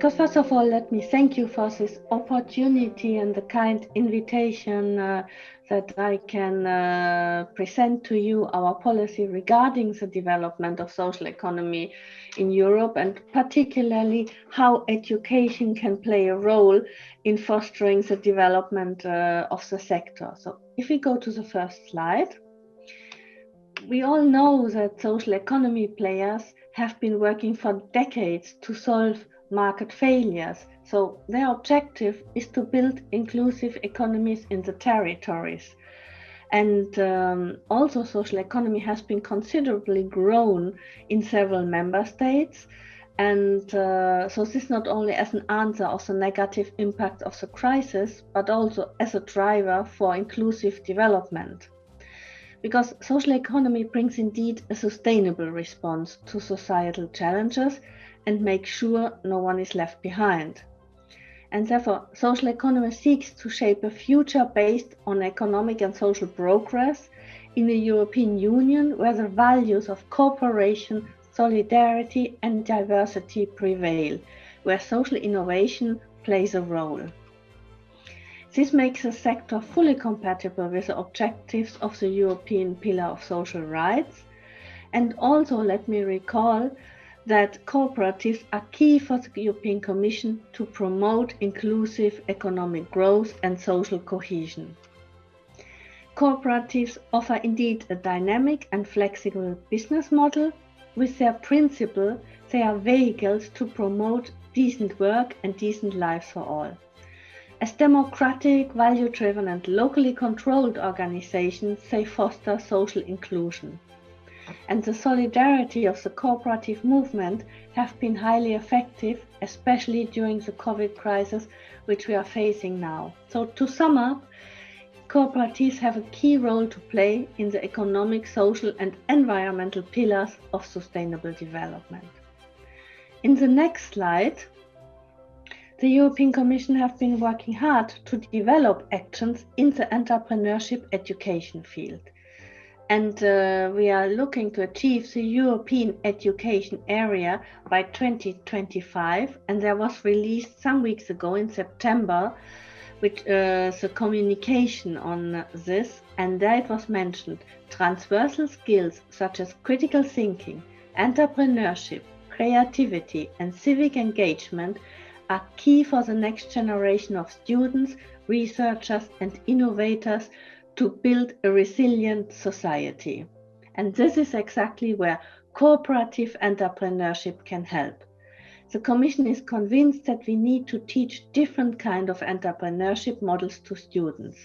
Because first of all, let me thank you for this opportunity and the kind invitation that I can present to you our policy regarding the development of social economy in Europe, and particularly how education can play a role in fostering the development of the sector. So if we go to the first slide, we all know that social economy players have been working for decades to solve market failures. So their objective is to build inclusive economies in the territories. And also social economy has been considerably grown in several member states. And so this not only as an answer of the negative impact of the crisis, but also as a driver for inclusive development. Because social economy brings indeed a sustainable response to societal challenges and makes sure no one is left behind. And therefore, social economy seeks to shape a future based on economic and social progress in a European Union where the values of cooperation, solidarity and diversity prevail, where social innovation plays a role. This makes the sector fully compatible with the objectives of the European Pillar of Social Rights. And also let me recall that cooperatives are key for the European Commission to promote inclusive economic growth and social cohesion. Cooperatives offer indeed a dynamic and flexible business model. With their principle, they are vehicles to promote decent work and decent lives for all. As democratic, value-driven and locally controlled organizations, they foster social inclusion. And the solidarity of the cooperative movement have been highly effective, especially during the COVID crisis, which we are facing now. So to sum up, cooperatives have a key role to play in the economic, social and environmental pillars of sustainable development. In the next slide, the European Commission have been working hard to develop actions in the entrepreneurship education field. And we are looking to achieve the European education area by 2025. And there was released some weeks ago in September, which the communication on this. And there it was mentioned, transversal skills such as critical thinking, entrepreneurship, creativity and civic engagement are key for the next generation of students, researchers and innovators to build a resilient society. And this is exactly where cooperative entrepreneurship can help. The Commission is convinced that we need to teach different kinds of entrepreneurship models to students.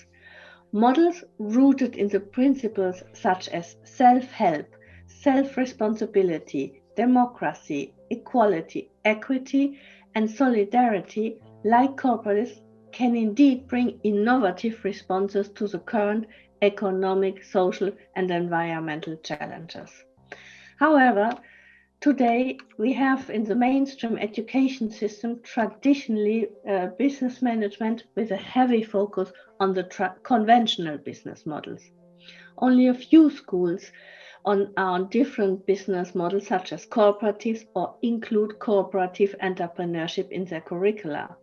Models rooted in the principles such as self-help, self-responsibility, democracy, equality, equity, and solidarity, like cooperatives, can indeed bring innovative responses to the current economic, social, and environmental challenges. However, today we have in the mainstream education system traditionally business management with a heavy focus on the conventional business models. Only a few schools on different business models such as cooperatives or include cooperative entrepreneurship in their curricula.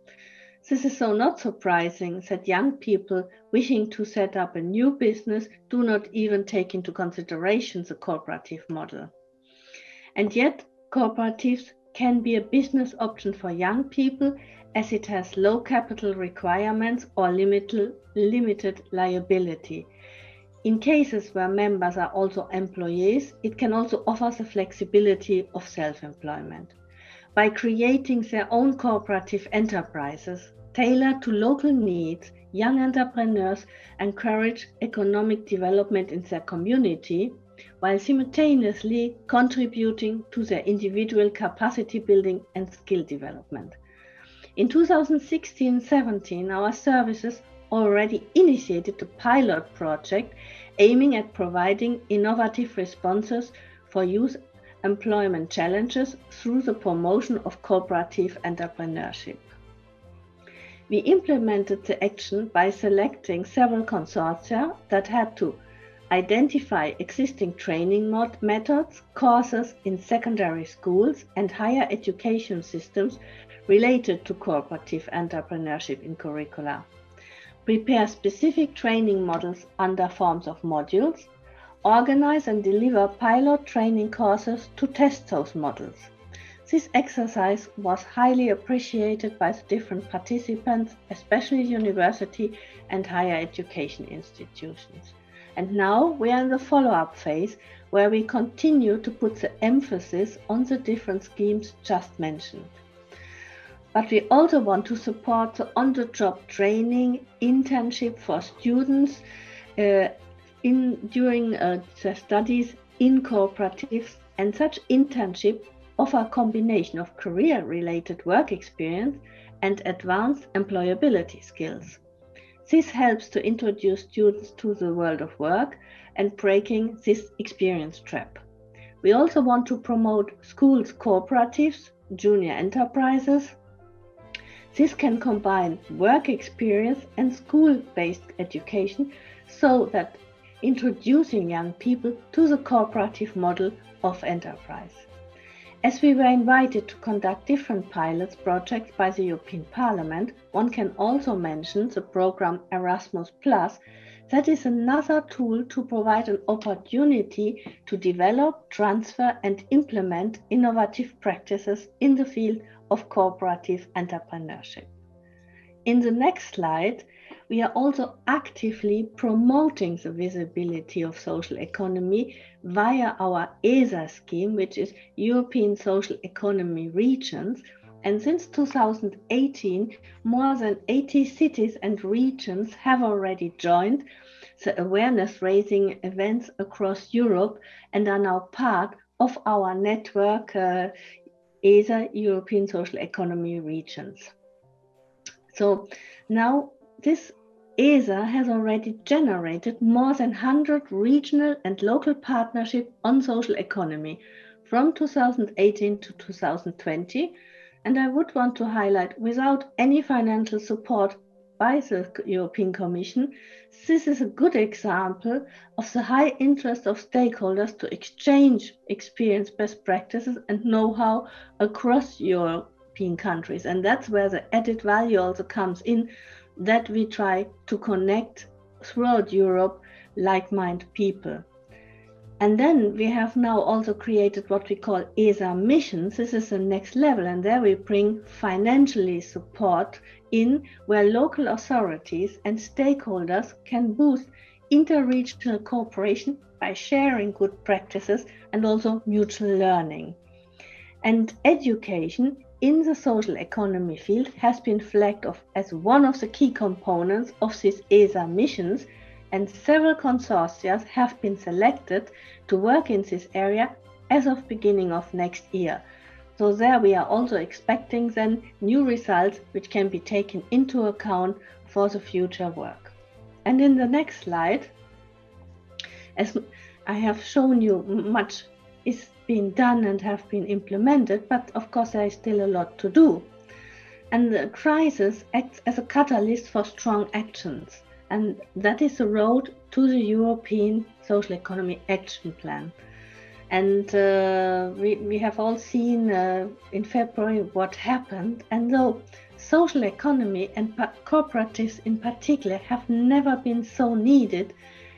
This is so not surprising that young people wishing to set up a new business do not even take into consideration the cooperative model. And yet, cooperatives can be a business option for young people as it has low capital requirements or limited liability. In cases where members are also employees, it can also offer the flexibility of self-employment. By creating their own cooperative enterprises tailored to local needs, young entrepreneurs encourage economic development in their community while simultaneously contributing to their individual capacity building and skill development. In 2016-17, our services already initiated a pilot project aiming at providing innovative responses for youth employment challenges through the promotion of cooperative entrepreneurship. We implemented the action by selecting several consortia that had to identify existing training methods, courses in secondary schools and higher education systems related to cooperative entrepreneurship in curricula, prepare specific training models under forms of modules, organize and deliver pilot training courses to test those models. This exercise was highly appreciated by the different participants, especially university and higher education institutions. And now we are in the follow-up phase, where we continue to put the emphasis on the different schemes just mentioned. But we also want to support the on-the-job training internship for students during their studies in cooperatives, and such internship offer a combination of career-related work experience and advanced employability skills. This helps to introduce students to the world of work and breaking this experience trap. We also want to promote schools cooperatives, junior enterprises. This can combine work experience and school-based education, so that introducing young people to the cooperative model of enterprise. As we were invited to conduct different pilot projects by the European Parliament, one can also mention the program Erasmus+, that is another tool to provide an opportunity to develop, transfer and implement innovative practices in the field of cooperative entrepreneurship. In the next slide, we are also actively promoting the visibility of social economy via our ESA scheme, which is European Social Economy Regions. And since 2018, more than 80 cities and regions have already joined the awareness-raising events across Europe and are now part of our network, ESA, European Social Economy Regions. So now this ESA has already generated more than 100 regional and local partnerships on social economy from 2018 to 2020. And I would want to highlight, without any financial support by the European Commission, this is a good example of the high interest of stakeholders to exchange experience, best practices and know-how across European countries. And that's where the added value also comes in, that we try to connect throughout Europe like-minded people. And then we have now also created what we call ESA missions. This is the next level, and there we bring financially support in, where local authorities and stakeholders can boost interregional cooperation by sharing good practices and also mutual learning. And education in the social economy field has been flagged as one of the key components of these ESA missions, and several consortia have been selected to work in this area as of beginning of next year. So there we are also expecting then new results which can be taken into account for the future work. And in the next slide, as I have shown you, much is being done and have been implemented, but of course there is still a lot to do. And the crisis acts as a catalyst for strong actions. And that is the road to the European Social Economy Action Plan. And we have all seen in February what happened. And though social economy and cooperatives in particular have never been so needed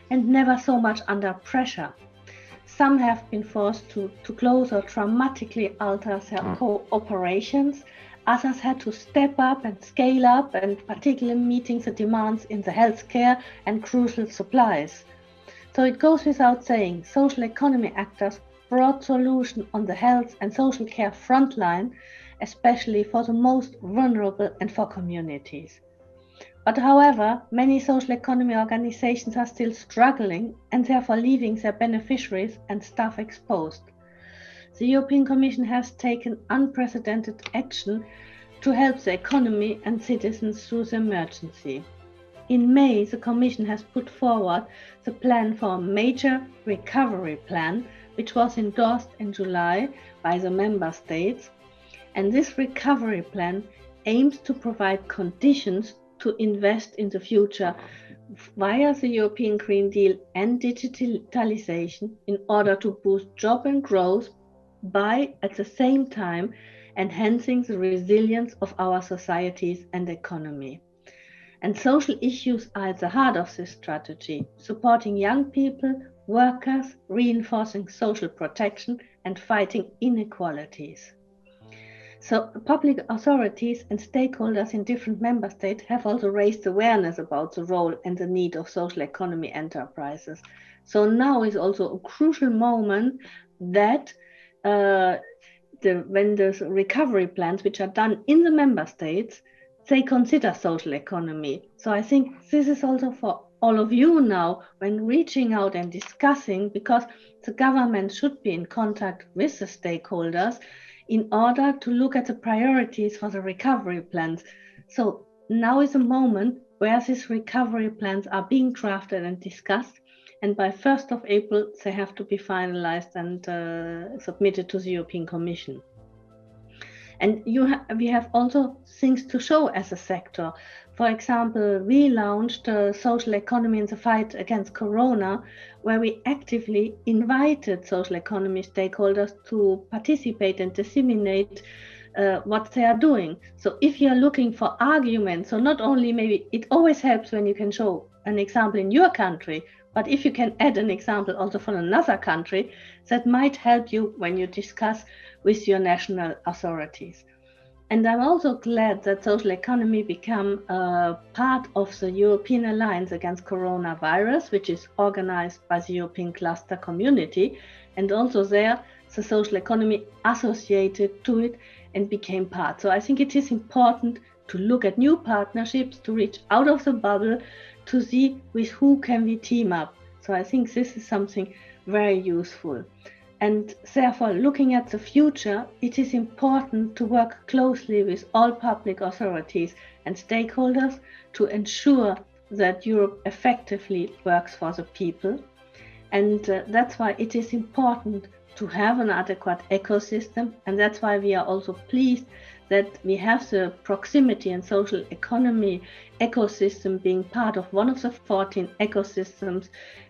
and never so much under pressure. Some have been forced to close or dramatically alter their operations. Others had to step up and scale up, and particularly meeting the demands in the healthcare and crucial supplies. So it goes without saying, social economy actors brought solutions on the health and social care frontline, especially for the most vulnerable and for communities. But however, many social economy organizations are still struggling and therefore leaving their beneficiaries and staff exposed. The European Commission has taken unprecedented action to help the economy and citizens through the emergency. In May, the Commission has put forward the plan for a major recovery plan, which was endorsed in July by the member states. And this recovery plan aims to provide conditions to invest in the future via the European Green Deal and digitalization in order to boost job and growth by, at the same time, enhancing the resilience of our societies and economy. And social issues are at the heart of this strategy, supporting young people, workers, reinforcing social protection, and fighting inequalities. So public authorities and stakeholders in different member states have also raised awareness about the role and the need of social economy enterprises. So now is also a crucial moment that when the recovery plans, which are done in the member states, they consider social economy. So I think this is also for all of you now when reaching out and discussing, because the government should be in contact with the stakeholders in order to look at the priorities for the recovery plans. So now is a moment where these recovery plans are being drafted and discussed, and by 1st of April they have to be finalized and submitted to the European Commission. And we have also things to show as a sector. For example, we launched Social Economy in the Fight Against Corona, where we actively invited social economy stakeholders to participate and disseminate what they are doing. So if you are looking for arguments, so not only maybe it always helps when you can show an example in your country, but if you can add an example also from another country, that might help you when you discuss with your national authorities. And I'm also glad that social economy become part of the European Alliance Against Coronavirus, which is organized by the European Cluster Community. And also there, the social economy associated to it and became part. So I think it is important to look at new partnerships, to reach out of the bubble, to see with who can we team up. So I think this is something very useful. And therefore, looking at the future, it is important to work closely with all public authorities and stakeholders to ensure that Europe effectively works for the people. And that's why it is important to have an adequate ecosystem. And that's why we are also pleased that we have the proximity and social economy ecosystem being part of one of the 14 ecosystems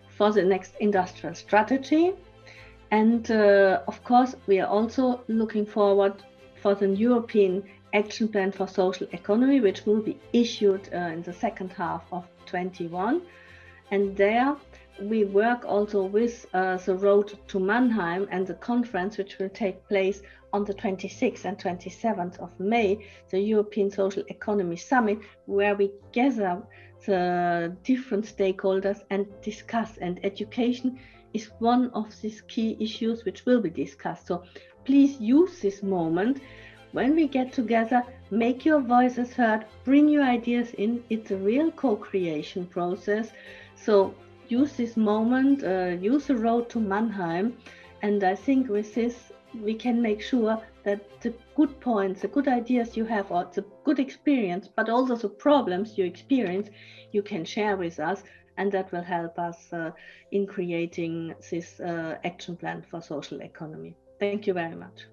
for the next industrial strategy. And of course, we are also looking forward for the European Action Plan for Social Economy, which will be issued in the second half of 2021. And there we work also with the Road to Mannheim and the conference, which will take place on the 26th and 27th of May, the European Social Economy Summit, where we gather the different stakeholders and discuss, and education is one of these key issues which will be discussed. So please use this moment when we get together, make your voices heard, bring your ideas in. It's a real co-creation process. So use this moment, use the Road to Mannheim. And I think with this, we can make sure that the good points, the good ideas you have, or the good experience, but also the problems you experience, you can share with us. And that will help us in creating this action plan for social economy. Thank you very much.